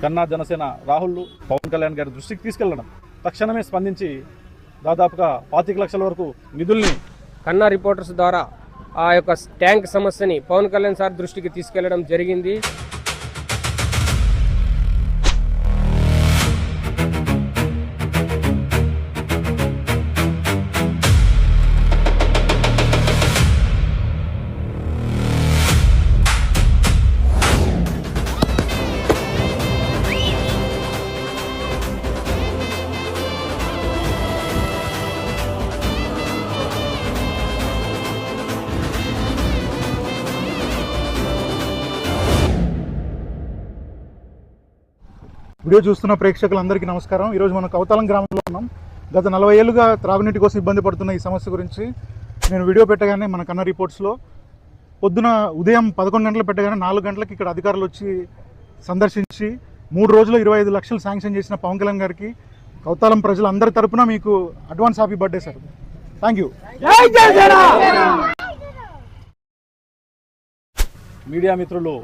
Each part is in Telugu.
కన్నా జనసేన రాహుల్ పవన్ కళ్యాణ్ గారి దృష్టికి తీసుకెళ్లడం, తక్షణమే స్పందించి దాదాపుగా 25 లక్షల వరకు నిధుల్ని కన్నా రిపోర్టర్స్ ద్వారా ఆ యొక్క ట్యాంక్ సమస్యని పవన్ కళ్యాణ్ సార్ దృష్టికి తీసుకెళ్లడం జరిగింది. వీడియో చూస్తున్న ప్రేక్షకులందరికీ నమస్కారం. ఈరోజు మనం కౌతాలం గ్రామంలో ఉన్నాం. గత 40 ఏళ్ళుగా త్రాగునీటి కోసం ఇబ్బంది పడుతున్న ఈ సమస్య గురించి నేను వీడియో పెట్టగానే మన కన్నా రిపోర్ట్స్లో పొద్దున ఉదయం 11 గంటలు పెట్టగానే 4 గంటలకు ఇక్కడ అధికారులు వచ్చి సందర్శించి 3 రోజుల్లో 25 లక్షలు శాంక్షన్ చేసిన పవన్ కళ్యాణ్ గారికి కౌతాలం ప్రజలందరి తరపున మీకు advance happy birthday sir. Thank you. Media మిత్రులు,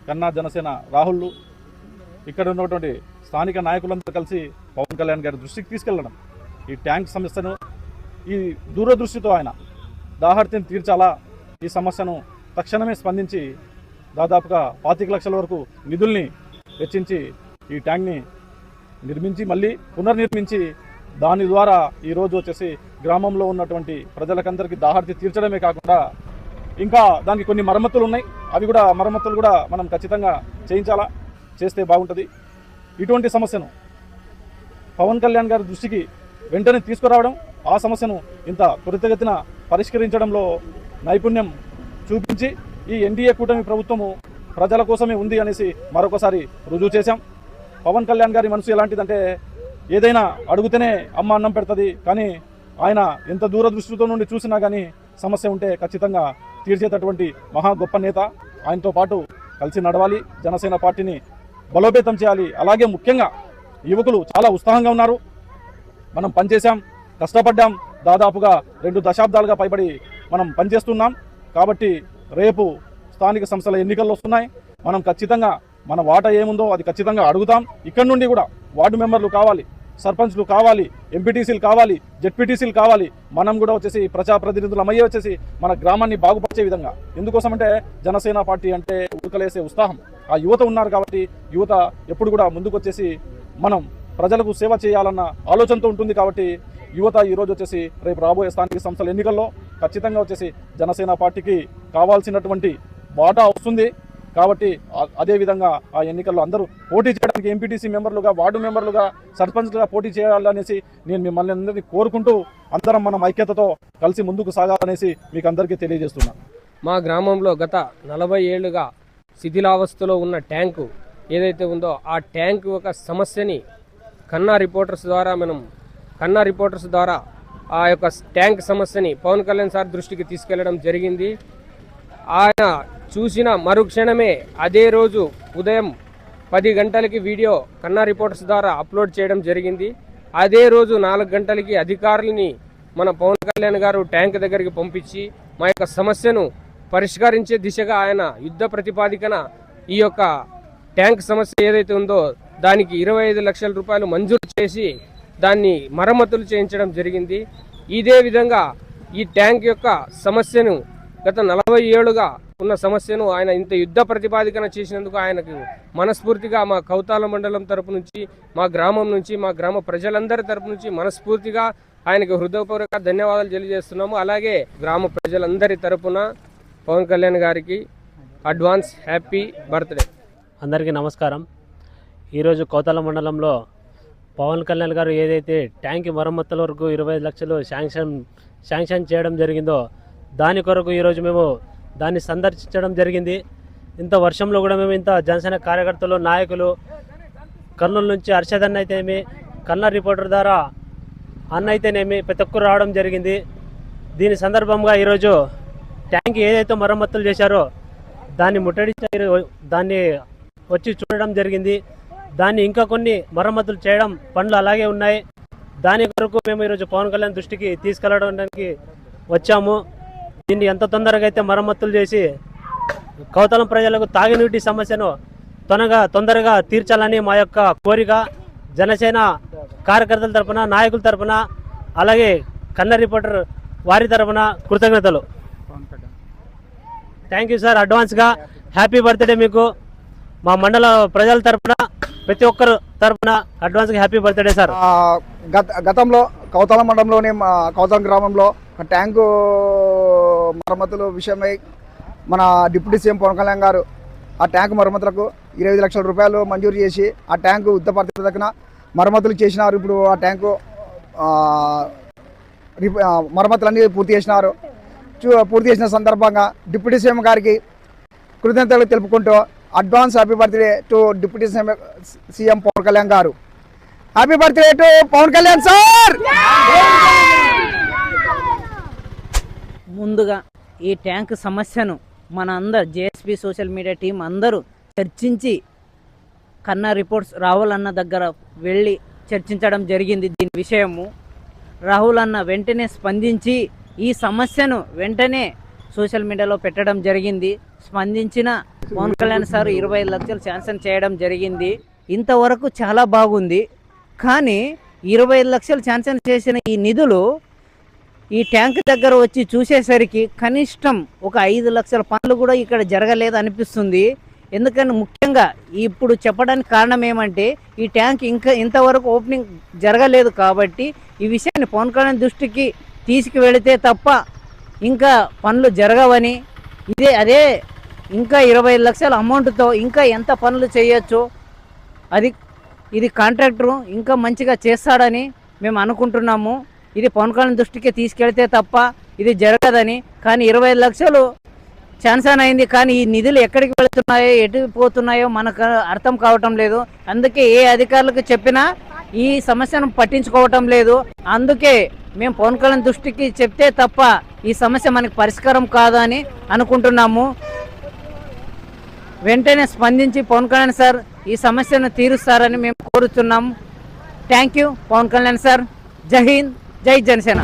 కన్నా జనసేన రాహుల్, ఇక్కడ ఉన్నటువంటి స్థానిక నాయకులందరూ కలిసి పవన్ కళ్యాణ్ గారి దృష్టికి తీసుకెళ్లడం, ఈ ట్యాంక్ సమస్యను ఈ దూరదృష్టితో ఆయన దాహార్తిని తీర్చాలా, ఈ సమస్యను తక్షణమే స్పందించి దాదాపుగా 25 లక్షల వరకు నిధుల్ని వెచ్చించి ఈ ట్యాంక్ని నిర్మించి మళ్ళీ పునర్నిర్మించి దాని ద్వారా ఈరోజు వచ్చేసి గ్రామంలో ఉన్నటువంటి ప్రజలకందరికీ దాహార్తి తీర్చడమే కాకుండా ఇంకా దానికి కొన్ని మరమ్మతులు ఉన్నాయి. అవి కూడా మరమ్మతులు కూడా మనం ఖచ్చితంగా చేయించాలా, చేస్తే బాగుంటుంది. ఇటువంటి సమస్యను పవన్ కళ్యాణ్ గారి దృష్టికి వెంటనే తీసుకురావడం, ఆ సమస్యను ఇంత త్వరితగతిన పరిష్కరించడంలో నైపుణ్యం చూపించి ఈ ఎన్డీఏ కూటమి ప్రభుత్వము ప్రజల కోసమే ఉంది అనేసి మరొకసారి రుజువు చేశాం. పవన్ కళ్యాణ్ గారి మనసు ఎలాంటిదంటే ఏదైనా అడుగుతేనే అమ్మ అన్నం పెడుతుంది, కానీ ఆయన ఎంత దూరదృష్టితో నుండి చూసినా కానీ సమస్య ఉంటే ఖచ్చితంగా తీర్చేటటువంటి మహా గొప్ప నేత. ఆయనతో పాటు కలిసి నడవాలి, జనసేన పార్టీని బలోపేతం చేయాలి. అలాగే ముఖ్యంగా యువకులు చాలా ఉత్సాహంగా ఉన్నారు. మనం పనిచేశాం, కష్టపడ్డాం, దాదాపుగా 2 దశాబ్దాలుగా పైబడి మనం పనిచేస్తున్నాం. కాబట్టి రేపు స్థానిక సంస్థల ఎన్నికలు వస్తున్నాయి. మనం ఖచ్చితంగా మన వాటా ఏముందో అది ఖచ్చితంగా అడుగుతాం. ఇక్కడి నుండి కూడా వార్డు మెంబర్లు కావాలి, సర్పంచ్లు కావాలి, ఎంపీటీసీలు కావాలి, జెడ్పీటీసీలు కావాలి. మనం కూడా వచ్చేసి ప్రజాప్రతినిధులు అమ్మయ్యే వచ్చేసి మన గ్రామాన్ని బాగుపరిచే విధంగా. ఎందుకోసమంటే జనసేన పార్టీ అంటే ఉడకలేసే ఉత్సాహం ఆ యువత ఉన్నారు. కాబట్టి యువత ఎప్పుడు కూడా ముందుకు వచ్చేసి మనం ప్రజలకు సేవ చేయాలన్న ఆలోచనతో ఉంటుంది. కాబట్టి యువత ఈరోజు వచ్చేసి రేపు రాబోయే స్థానిక సంస్థల ఎన్నికల్లో ఖచ్చితంగా వచ్చేసి జనసేన పార్టీకి కావాల్సినటువంటి వాటా వస్తుంది. కాబట్టి అదేవిధంగా ఆ ఎన్నికల్లో అందరూ పోటీ చేయడానికి ఎంపీటీసీ మెంబర్లుగా, వార్డు మెంబర్లుగా, సర్పంచ్లుగా పోటీ చేయాలనేసి నేను మిమ్మల్ని అందరినీ కోరుకుంటూ అందరం మనం ఐక్యతతో కలిసి ముందుకు సాగాలనేసి మీకు అందరికీ తెలియజేస్తున్నాను. మా గ్రామంలో గత 40 ఏళ్లుగా శిథిలావస్థలో ఉన్న ట్యాంకు ఏదైతే ఉందో ఆ ట్యాంకు ఒక సమస్యని కన్నా రిపోర్టర్స్ ద్వారా ఆ యొక్క ట్యాంక్ సమస్యని పవన్ కళ్యాణ్ సార్ దృష్టికి తీసుకెళ్లడం జరిగింది. ఆయన చూసిన మరుక్షణమే అదే రోజు ఉదయం 10 గంటలకి వీడియో కన్నా రిపోర్టర్స్ ద్వారా అప్లోడ్ చేయడం జరిగింది. అదే రోజు 4 గంటలకి అధికారులని మన పవన్ కళ్యాణ్ గారు ట్యాంక్ దగ్గరికి పంపించి మా యొక్క సమస్యను పరిష్కరించే దిశగా ఆయన యుద్ధ ప్రతిపాదికన ఈ యొక్క ట్యాంక్ సమస్య ఏదైతే ఉందో దానికి 25 లక్షల రూపాయలు మంజూరు చేసి దాన్ని మరమ్మతులు చేయించడం జరిగింది. ఇదే విధంగా ఈ ట్యాంక్ యొక్క సమస్యను గత 40 ఏళ్లుగా ఉన్న సమస్యను ఆయన ఇంత యుద్ధ ప్రతిపాదికన చేసినందుకు ఆయనకు మనస్ఫూర్తిగా మా కౌతాల మండలం తరపు నుంచి, మా గ్రామం నుంచి, మా గ్రామ ప్రజలందరి తరపు నుంచి మనస్ఫూర్తిగా ఆయనకు హృదయపూర్వక ధన్యవాదాలు తెలియజేస్తున్నాము. అలాగే గ్రామ ప్రజలందరి తరపున పవన్ కళ్యాణ్ గారికి అడ్వాన్స్ హ్యాపీ బర్త్డే. అందరికీ నమస్కారం. ఈరోజు కౌతాల మండలంలో పవన్ కళ్యాణ్ గారు ఏదైతే ట్యాంక్ మరమ్మతుల వరకు 25 లక్షలు శాంక్షన్ చేయడం జరిగిందో దాని కొరకు ఈరోజు మేము దాన్ని సందర్శించడం జరిగింది. ఇంత వర్షంలో కూడా మేము ఇంత జనసేన కార్యకర్తలు, నాయకులు, కర్నూలు నుంచి హర్షద్ అన్న అయితేనేమి, కన్నా రిపోర్టర్ ద్వారా అన్న అయితేనేమి ప్రతి ఒక్కరు రావడం జరిగింది. దీని సందర్భంగా ఈరోజు ట్యాంక్ ఏదైతే మరమ్మతులు చేశారో దాన్ని ముట్టడించి దాన్ని వచ్చి చూడడం జరిగింది. దాన్ని ఇంకా కొన్ని మరమ్మతులు చేయడం పనులు అలాగే ఉన్నాయి. దాని కొరకు మేము ఈరోజు పవన్ కళ్యాణ్ దృష్టికి తీసుకెళ్లడానికి వచ్చాము. దీన్ని ఎంత తొందరగా అయితే మరమ్మతులు చేసి కౌతలం ప్రజలకు తాగునీటి సమస్యను తొందరగా తీర్చాలని మా యొక్క కోరిక. జనసేన కార్యకర్తల తరపున, నాయకుల తరపున, అలాగే కన్నర్ రిపోర్టర్ వారి తరపున కృతజ్ఞతలు. Thank you sir. అడ్వాన్స్గా హ్యాపీ బర్త్డే మీకు. మా మండల ప్రజల తరపున, ప్రతి ఒక్కరు తరపున అడ్వాన్స్గా హ్యాపీ బర్త్డే సార్. గతంలో కౌతాలం మండలంలోని కౌతాలం గ్రామంలో ట్యాంకు మరమ్మతుల విషయమై మన డిప్యూటీ సీఎం పవన్ కళ్యాణ్ గారు ఆ ట్యాంకు మరమ్మతులకు 25 లక్షల రూపాయలు మంజూరు చేసి ఆ ట్యాంకు యుద్ధపరిస్థితి దగ్గర మరమ్మతులు చేసినారు. ఇప్పుడు ఆ ట్యాంకు మరమ్మతులన్నీ పూర్తి చేసినారు. పూర్తి చేసిన సందర్భంగా డిప్యూటీ సీఎం గారికి కృతజ్ఞతలు తెలుపుకుంటూ advance happy birthday to deputy CM Pawan Kalyan గారు. Happy birthday to Pawan Kalyan sir. ముందుగా ఈ ట్యాంక్ సమస్యను మన అందరు జేఎస్పీ సోషల్ మీడియా టీం అందరూ చర్చించి కన్నా రిపోర్ట్స్ రాహుల్ అన్న దగ్గర వెళ్ళి చర్చించడం జరిగింది. దీని విషయము రాహుల్ అన్న వెంటనే స్పందించి ఈ సమస్యను వెంటనే సోషల్ మీడియాలో పెట్టడం జరిగింది. స్పందించిన పవన్ కళ్యాణ్ సార్ 25 లక్షలు శాంక్షన్ చేయడం జరిగింది. ఇంతవరకు చాలా బాగుంది. కానీ 25 లక్షలు శాంక్షన్ చేసిన ఈ నిధులు ఈ ట్యాంక్ దగ్గర వచ్చి చూసేసరికి కనిష్టం ఒక 5 లక్షల పనులు కూడా ఇక్కడ జరగలేదు అనిపిస్తుంది. ఎందుకంటే ముఖ్యంగా ఇప్పుడు చెప్పడానికి కారణం ఏమంటే ఈ ట్యాంక్ ఇంతవరకు ఓపెనింగ్ జరగలేదు. కాబట్టి ఈ విషయాన్ని పవన్ కళ్యాణ్ దృష్టికి తీసుకువెళితే తప్ప ఇంకా పనులు జరగవని, అదే ఇంకా 25 లక్షల అమౌంట్తో ఇంకా ఎంత పనులు చేయొచ్చు, ఇది కాంట్రాక్టరు ఇంకా మంచిగా చేస్తాడని మేము అనుకుంటున్నాము. ఇది పవన్ కళ్యాణ్ దృష్టికి తీసుకెళ్తే తప్ప ఇది జరగదని. కానీ 25 లక్షలు శాంక్షన్ అయింది. కానీ ఈ నిధులు ఎక్కడికి వెళుతున్నాయో, ఎటు పోతున్నాయో మనకు అర్థం కావటం లేదు. అందుకే ఏ అధికారులకు చెప్పినా ఈ సమస్యను పట్టించుకోవటం లేదు. అందుకే మేము పవన్ కళ్యాణ్ దృష్టికి చెప్తే తప్ప ఈ సమస్య మనకి పరిష్కారం కాదు అని అనుకుంటున్నాము. వెంటనే స్పందించి పవన్ కళ్యాణ్ సార్ ఈ సమస్యను తీరుస్తారని మేము కోరుతున్నాము. Thank you Pawan Kalyan sir. జై హింద్, జై జనసేన.